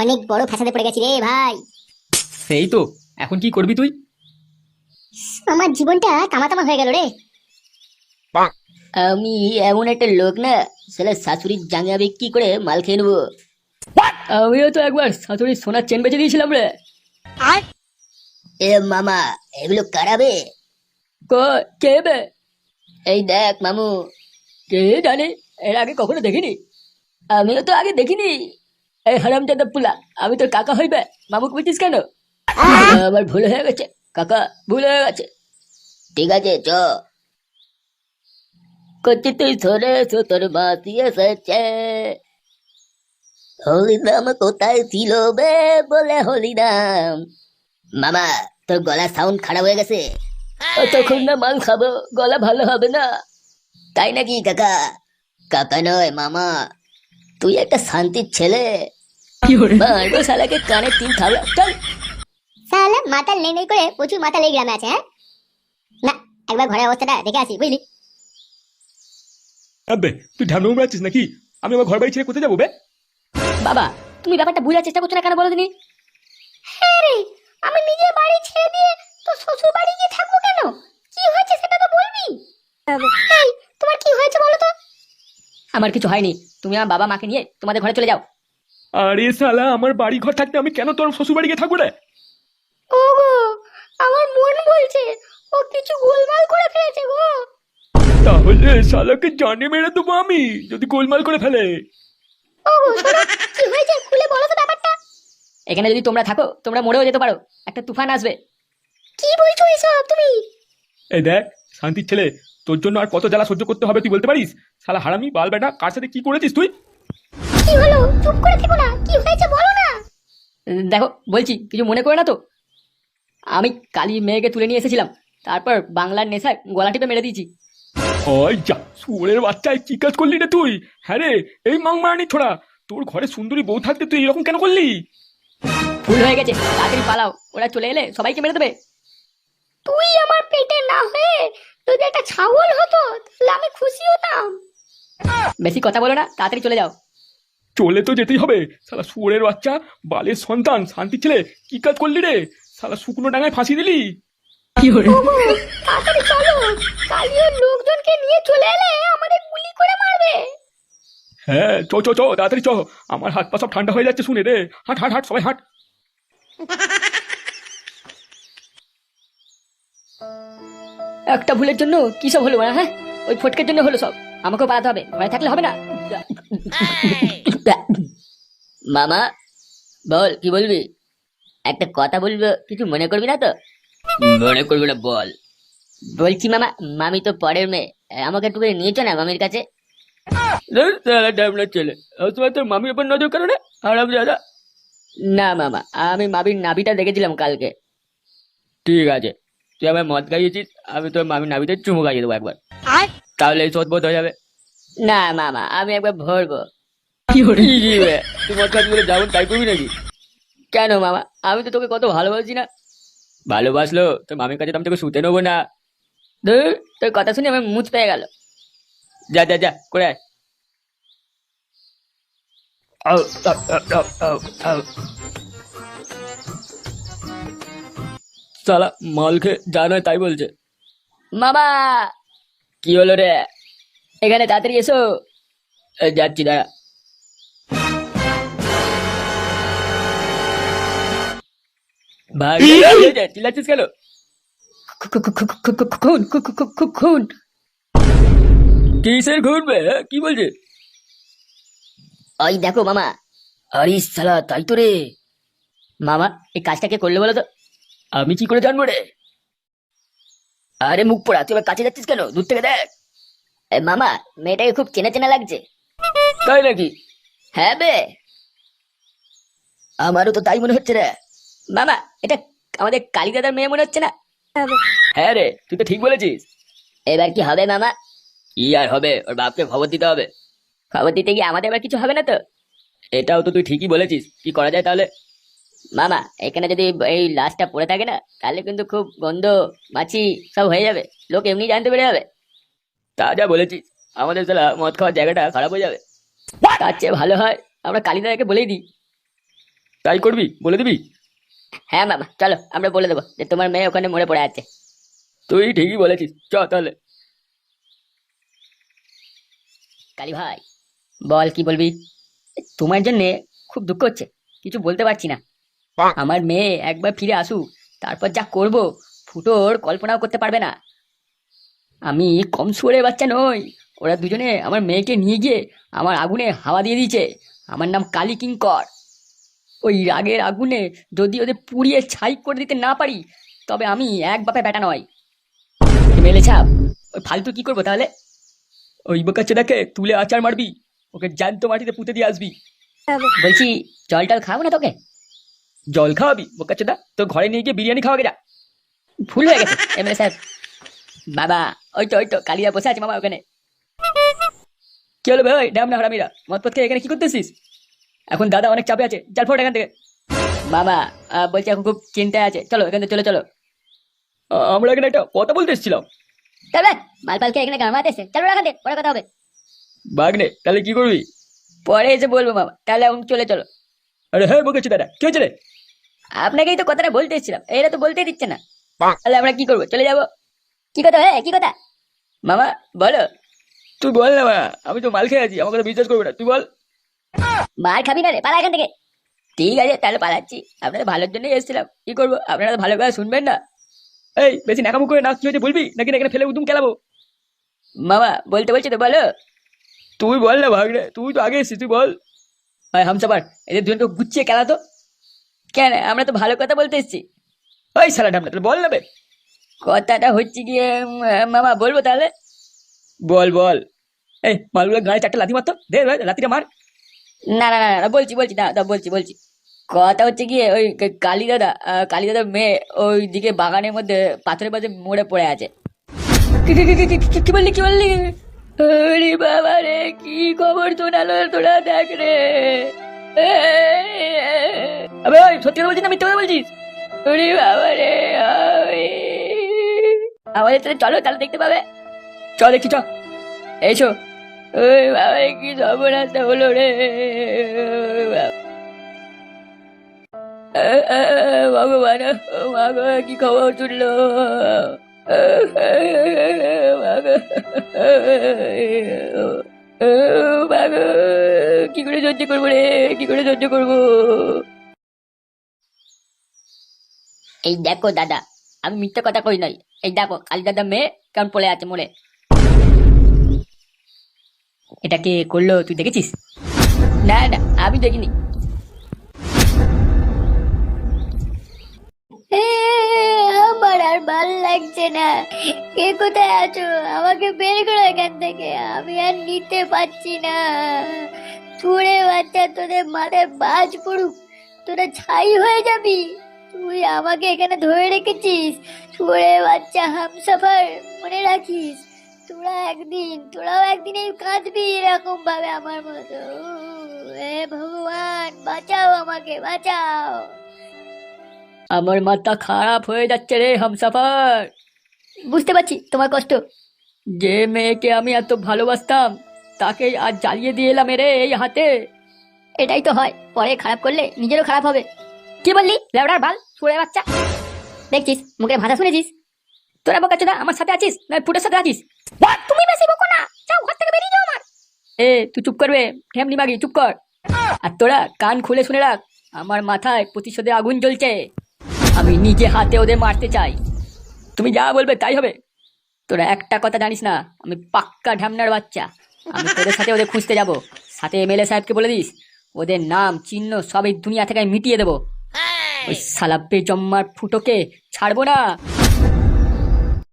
অনেক বড় ফ্যাসাদে পড়ে গেছি রে ভাই। সেই তো। এখন কি করবি তুই? আমার জীবনটা তামা তামা হয়ে গেল রে। আমি এমন একটা লোক না, শালা শাশুড়ির জাঙ্গা বিক্রি করে মাল খেয়ে নেবো। আমিও তো একবার শাশুড়ির সোনার চেন বেচে দিয়েছিলাম রে। এ মামা, এগুলো কারাবে? কে বে? এই দেখ মামু। কে জানে, এর আগে কখনো দেখিনি। আমিও তো আগে দেখিনি। এই হারামজাদা পুলা, আমি তোর কাকা হইবে, মামুক বুঝিস কেন? আমার ভুল হয়ে গেছে কাকা, ভুল হয়ে গেছে। ঠিক আছে চ। করছি তুই সরে তোর বাসি এসেছে। হলিদাম কোথায় ছিল বে বলে হলিদাম। মামা, তোর গলার সাউন্ড খারাপ হয়ে গেছে। তখন না মাল খাবো, গলা ভালো হবে না। তাই নাকি কাকা? কাকা নয় মামা, তুই একটা শান্তির ছেলে। মারবো শালাকে কানে তিন থাবড়া, চল। শালা মাথা নেই নেই করে প্রচুর মাথা লেগে গ্রামে আছে। হ্যাঁ না, একবার ঘরের অবস্থাটা দেখে আসি বুঝলি। আবে তুই ঢ্যামনা উড়াচ্ছিস নাকি? আমি আমার ঘর বাড়ি ছেড়ে কোথায় যাবো বে? বাবা, তুমি ব্যাপারটা বোঝার চেষ্টা করছো না কেন বলো দিনি? হ্যাঁ রে, আমি নিজের বাড়ি ছেড়ে দিয়ে তো শ্বশুর বাড়ি গিয়ে থাকবো কেন? কি হয়েছে সেটা তো বলবি। এই, তোমার কি হয়েছে বলো তো? আমার কিছু হয়নি, তুমি আমার বাবা মাকে নিয়ে তোমাদের ঘরে চলে যাও। আরে শালা, আমার বাড়ি ঘর থাকতে আমি কেন তোর শ্বশুর বাড়ি গিয়ে থাকবো রে? ওগো, আমার মন বলছে ও কিছু গোলমাল করে ফেলেছে গো। তাহলে শালাকে জানে মেরে দেবো আমি, যদি গোলমাল করে ফেলে। ওগো শোনো, কি হয়েছে খুলে বলো তো ব্যাপারটা। এখানে যদি তোমরা থাকো, তোমরা মরেও যেতে পারো, একটা তুফান আসবে। কি বলছো এসব তুমি? এই দেখ শান্তির ছেলে, তোর জন্য আর কত জ্বালা সহ্য করতে হবে তুই বলতে পারিস? শালা হারামি বাল বেটা, কার সাথে কি করেছিস তুই? কি হলো? চুপ করে থেকো না, কি হয়েছে বলো না। দেখো বলছি, কিছু মনে করে না তো? আমি কালী মেয়েকে তুলে নিয়ে এসেছিলাম, তারপর বাংলার নেশায় গলা টিপে মেরে দিয়েছি। ওই যা শুয়োরের বাচ্চায়, কি কাজ করলি রে তুই? হ্যাঁ রে, এই মাংমারানি ছোড়া, তোর ঘরে সুন্দরী বউ থাকতে তুই এরকম কেন করলি? ভুল হয়ে গেছে, তাড়াতাড়ি পালাও, ওরা চলে এলে সবাইকে মেরে দেবে। তুই আমার পেটে না হয়ে যদি একটা ছাগল হতো তাহলে আমি খুশি হতাম। বেশি কথা বলো না, তাড়াতাড়ি চলে যাও। চলে তো যেতেই হবে। শালা শুয়োরের বাচ্চা, বালের সন্তান, শান্তির ছেলে, কি কাজ করলি রে? শালা শুকনো ডাঙায় ফাঁসি দিলি। তাড়াতাড়ি চলো, কালিও লোকজনকে নিয়ে চলে এলে আমাদের গুলি করে মারবে। হ্যাঁ চ চ চ, তাড়াতাড়ি চ। আমার হাত পা সব ঠান্ডা হয়ে যাচ্ছে শুনে রে। হাঁট হাঁট হাঁট, সবাই হাঁট। একটা ভুলের জন্য কি সব হলো না? হ্যাঁ, ওই ফটকের জন্য হলো সব। আমাকেও পালাতে হবে, ঘরে থাকলে হবে না। মামা বল, কি বলবি? একটা কথা বলবো, কিছু মনে করবি না তো? মনে করবি না বল। বলছি মামা, মামি তো পরের মেয়ে, আমাকে একটু করে নিয়েছো না মামির কাছে? ছেলে, তোমার তোর মামির উপর নজর করো না, আরাম দাদা। না মামা, আমি মামির নাভিটা দেখেছিলাম কালকে। ঠিক আছে, তুই আমার মদ খাইয়েছিস, আমি তোর মামির নাভিতে চুমু খাইয়ে দেবো একবার, তাহলে এই শোধ বোধ হয়ে যাবে। না মামা, আমি একবার ভরবো। কি বে? তুই মদ খাচ্ছি বলে যাবো তাই করবি নাকি? কেন মামা, আমি তো তোকে কত ভালোবাসি না? ভালোবাসলো তোর মামির কাছে তো আমি তোকে শুতে নেবো না। ধুর, তোর কথা শুনে আমার মুচ পেয়ে গেল। যা যা যা করে আয়। আউ, আউ, আউ, আউ, আউ, আউ। শালা মাল খেয়ে যা নয় তাই বলছে। মামা, কি হলো রে? এখানে তাড়াতাড়ি এসো। যাচ্ছি, দাঁড়া। ভাই চিল্লাচ্ছিস কেন? খুন খুন। কিসের খুন বে? কি বলছে? ওই দেখো মামা। আরে শালা, তাই তো রে। মামা, এই কাজটা কে করলে বলো তো? আমি কি করে জানবো রে? আরে মুখ পোড়া, তুই এবার কাছে যাচ্ছিস কেন? দূর থেকে দেখ। মামা, মেয়েটাকে খুব চেনা চেনা লাগছে। তাই নাকি? হ্যাঁ বে। আমারও তো তাই মনে হচ্ছে রে। মামা, এটা আমাদের কালী দাদার মেয়ে মনে হচ্ছে না? হ্যাঁ রে, তুই তো ঠিক বলেছিস। এবার কি হবে মামা? কি আর হবে, ওর বাপকে খবর দিতে হবে। খবর দিতে গিয়ে আমাদের এবার কিছু হবে না তো? এটাও তো তুই ঠিকই বলেছিস, কি করা যায় তাহলে? মামা, এখানে যদি এই লাশটা পড়ে থাকে না, তাহলে কিন্তু খুব গন্ধ, মাছি সব হয়ে যাবে, লোক এমনি জানতে পেরে যাবে। তা যা বলেছিস, আমাদের শালা মদ খাওয়ার জায়গাটা খারাপ হয়ে যাবে। তার চেয়ে ভালো হয় আমরা কালী দাদাকে বলেই দিই। তাই করবি, বলে দিবি? হ্যাঁ মামা, চলো আমরা বলে দেবো যে তোমার মেয়ে ওখানে মরে পড়ে আছে। তুই ঠিকই বলেছিস, চ তাহলে। কালী ভাই, বল কি বলবি? তোমার জন্য খুব দুঃখ হচ্ছে, কিছু বলতে পারছি না। আমার মেয়ে একবার ফিরে আসুক, তারপর যা করব ফুটোর কল্পনাও করতে পারবে না। আমি কম সুরের বাচ্চা নই। ওরা দুজনে আমার মেয়েকে নিয়ে গিয়ে আমার আগুনে হাওয়া দিয়ে দিয়েছে। আমার নাম কালী কিঙ্কর। ওই রাগের আগুনে যদি ওদের পুড়িয়ে ছাই করে দিতে না পারি, তবে আমি এক বাপে বেটা নয়। মেলে ছাপ, ওই ফালতু কি করবো তাহলে? ওই বোকাচ্চোদাকে তুলে আচার মারবি, ওকে জ্যান্ত মাটিতে পুঁতে দিয়ে আসবি। বলছি, জল টল খাবো না তোকে? জল খাওয়াবি বোকাচ্চোদা? তো ঘরে নিয়ে গিয়ে বিরিয়ানি খাওয়াকে যা। ভুল হয়ে গেছে এমএলএ সাহেব। বাবা, ওই তো কালিয়া বসে আছে মামা ওখানে। কি হলো ভাই, ড্যাম না হারামিরা, মদ পথ খেয়ে এখানে কি করতেছিস? এখন দাদা অনেক চাপে আছে, চাল ফোট এখান থেকে। বাবা, বলছি এখন খুব চিন্তায় আছে, চলো এখান থেকে চলো চলো। আমরা এখানে একটা কথা বলতে এসেছিলাম। তবে মালপালকে এখানে গামাতে এসে চলো এখান থেকে, পরে কথা হবে। বাগনে, তাহলে কি করবি? পরে এসে বলবো মামা, তাহলে এখন চলে চলো। আরে হ্যাঁ বোকাচ্চোদাটা, কি হয়েছে রে? আপনাকেই তো কথাটা বলতে এসেছিলাম, এরা তো বলতেই দিচ্ছে না। তাহলে আমরা কি করবো, চলে যাবো? কি কথা হ্যাঁ, কি কথা মামা বলো? তুই বল না মা, আমি তো মাল খেয়ে আছি, আমার কথা বিশ্বাস করবে না, তুই বল। মার খাবি না রে, পালা এখান থেকে। ঠিক আছে তাহলে পালাচ্ছি, আপনাদের ভালোর জন্যই এসেছিলাম, কি করবো, আপনারা তো ভালো করে শুনবেন না। এই বেশি নাকামুখ করে না, কি হয়েছে বলবি, নাকি না এখানে ফেলে উদুম খেলাবো? মামা বলতে বলছি তো বলো। তুই বল না ভাগনে, তুই তো আগে এসেছিস, তুই বল। হামসাপার, এদের দুজনকে গুছিয়ে খেলা তো। কেন, আমরা তো ভালো কথা বলতে এসেছি। ওই শালা ঢামনা, তাহলে বল না বে। কথাটা হচ্ছে গিয়ে মামা বলবো তাহলে। বল বল। এই মালগুলো গায়ে চারটে লাথি মারতো, দে ভাই, লাথিটা মার। না না না না, বলছি না বলছি। কথা হচ্ছে গিয়ে ওই কালী দাদা মেয়ে ওই দিকে বাগানের মধ্যে পাথরের পাশে মরে পড়ে আছে। কি বললি? আরে বাবা রে, কি খবর শোনালো তোরা, দেখ রে। আবে ওই সত্যি কথা বলছিস না মিথ্যে কথা বলছিস? আরে বাবা রে, আমাদের তাহলে চলো, তাহলে দেখতে পাবে। চল দেখি, চ। এসো। ওই বাবা রে, কি সর্বনাশটা হলো রে। ভগবান, মা গো, কি খবর শুনলো। মা গো, কি করে সহ্য করবো রে, কি করে সহ্য করবো। এই দেখো দাদা, আমি মিথ্যে কথা কই নাই। এই দেখো কালী দাদা মেয়ে কেমন পড়ে আছে মরে। এটা কে করলো, তুই দেখেছিস? না না, আমি দেখিনি। আমার আর ভাল লাগছে না। কে কোথায় আছো, আমাকে বের করো এখান থেকে, আমি আর নিতে পারছি না। ছুঁড়ে বাচ্চা, তোদের মাথায় বাজ পড়ুক, তোরা ছাই হয়ে যাবি। তুই আমাকে এখানে ধরে রেখেছিস, ছুঁড়ে বাচ্চা হামসাফার, মনে রাখিস তোরাও একদিন এই কাঁদবি এরকম ভাবে আমার মতো। এ ভগবান, বাঁচাও আমাকে, বাঁচাও। আমার মাথা খারাপ হয়ে যাচ্ছে রে হামসাফার। বুঝতে পারছি তোমার কষ্ট। যে মেয়েকে আমি এত ভালোবাসতাম, তাকে আজ জ্বালিয়ে দিয়ে এলাম রে এই হাতে। এটাই তো হয়, পরে খারাপ করলে নিজেরও খারাপ হবে। কি বললি লেবড়ার বাল, ছুঁড়ে বাচ্চা? দেখছিস, মুখে ভাষা শুনেছিস? তোরা বোকাচোদা আমার সাথে আছিস না ফুটের সাথে আছিস? তুমি বেশি বকো না, যাও ঘর থেকে বেরিয়ে যাও আমার। তুই চুপ করবে, ঠেমনি মাগি, চুপ কর। আর তোরা কান খুলে শুনে রাখ, আমার মাথায় প্রতিশোধে আগুন জ্বলছে। আমি নিজে হাতে ওদের মারতে চাই। তুমি যা বলবে তাই হবে। তোরা একটা কথা জানিস না, আমি পাক্কা ঢ্যামনার বাচ্চা। আমি তোদের সাথে ওদের খুঁজতে যাব, সাথে এমএলএ সাহেবকে বলে দিস ওদের নাম চিহ্ন সব এই দুনিয়া থেকে মিটিয়ে দেবো। ওই শালা বেজম্মার ফুটোকে ছাড়বো না।